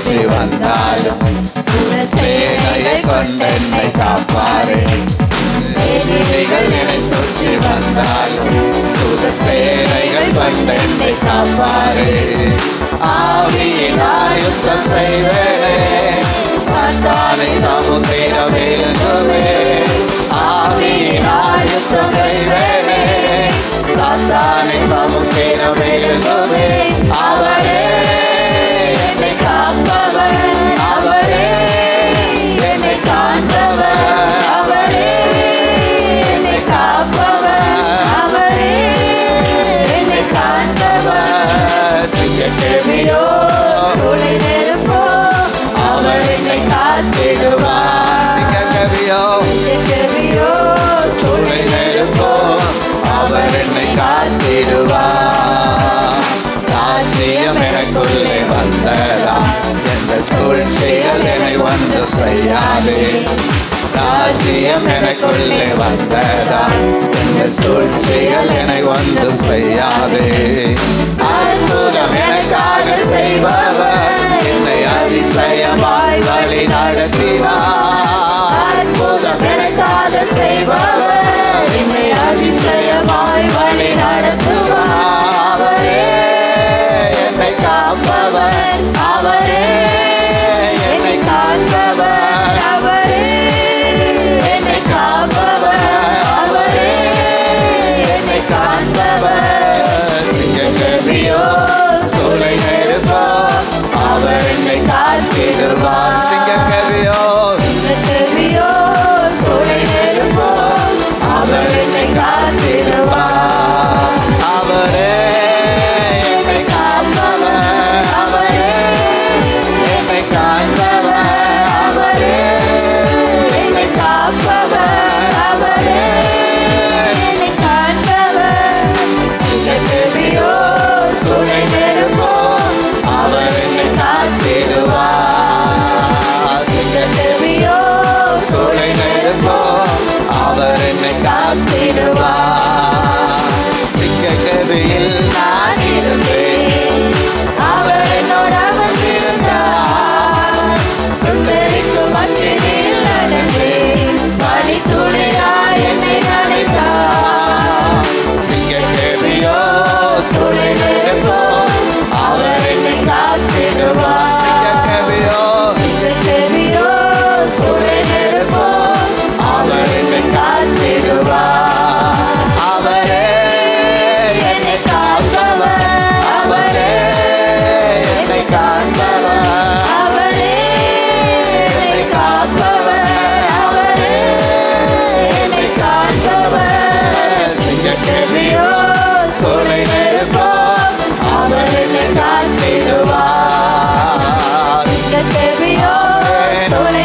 சுற்றி வந்தாலும் சேனையை கொண்டென்னை காப்பாரே. எதிரிகள் என்னை சுற்றி வந்தாலும் சேனைகள் கொண்டென்னை காப்பாரே. ஆவியினால் யுத்தம் செய்வேனே, சாத்தானை சமுத்திரம் விழுங்குவே. ஆவியினால் யுத்தம் செய்வேனே, சாத்தானை சமுத்திரம் விழுங்குவே. அவரே என்னை காப்பவர், அவரே என்னை காண்பவர், அவரே என்னை காப்பவர், அவரே என்னை காண்பவர். சிங்கக்கேவியோ சூளை நெருப்போ அவர் என்னை காத்திடுவார். சிங்கக்கேவியோ சூளை நெருப்போ அவர் என்னை காத்திடுவார். ராஜ்யம் எனக்குள்ளே வந்ததா, எந்த சூழ்ச்சிகள் என்னை ஒன்றும் செய்யாதே. ராஜ்யம் எனக்குள்ளே வந்ததா, எந்த சூழ்ச்சிகள் என்னை ஒன்றும் செய்யாதே. அற்புதம் எனக்காக செய்பவர் என்னை அதிசயமாய் வழி நடத்தினார். அற்புதம் எனக்காக செய்பவர் என்னை அதிசயமாய் வழி நடத்துவார். அவரே என்னை காப்பவர், அவரே என்னை காண்பவர், அவரே என்னை காப்பவர், அவரே என்னை காண்பவர். சிங்கக்கேவியோ சூளை நெருப்போ அவர் என்னை காத்திடுவார். சிங்கக்கேவியோ சூளை நெருப்போ அவர் என்னை காத்திடுவார். அவரே என்னை காப்பவர், அவரே என்னை காண்பவர், அவரே என்னை காப்பவர், அவரே என்னை காண்பவர். சிங்கக்கேவியோ சூளை நெருப்போ அவர் என்னை காத்திடுவார். சிங்கக்கேவியோ சூளை நெருப்போ அவர் என்னை காத்திடுவார். சிங்கக்கேவியில் நான் இருந்தேன், அவர் என்னோட வந்திருந்தார். சுட்டெரிக்கும் அக்கினியில் நடந்தேன், பனித்துளியாய் என்னை நனைத்தார். சிங்கக்கேவியோ சூளை நெருப்போ அவர் என்னை காத்திடுவார். சிங்கக்கேவியோ சூளை நெருப்போ அவர் என்னை காத்திடுவார். அவரே என்னை காப்பவர், அவரே என்னை காண்பவர், அவரே என்னை காப்பவர், அவரே என்னை காண்பவர். சிங்கக்கேவியோ சூளை நெருப்போ அவர் என்னை காத்திடுவார். சிங்கக்கேவியோ சூளை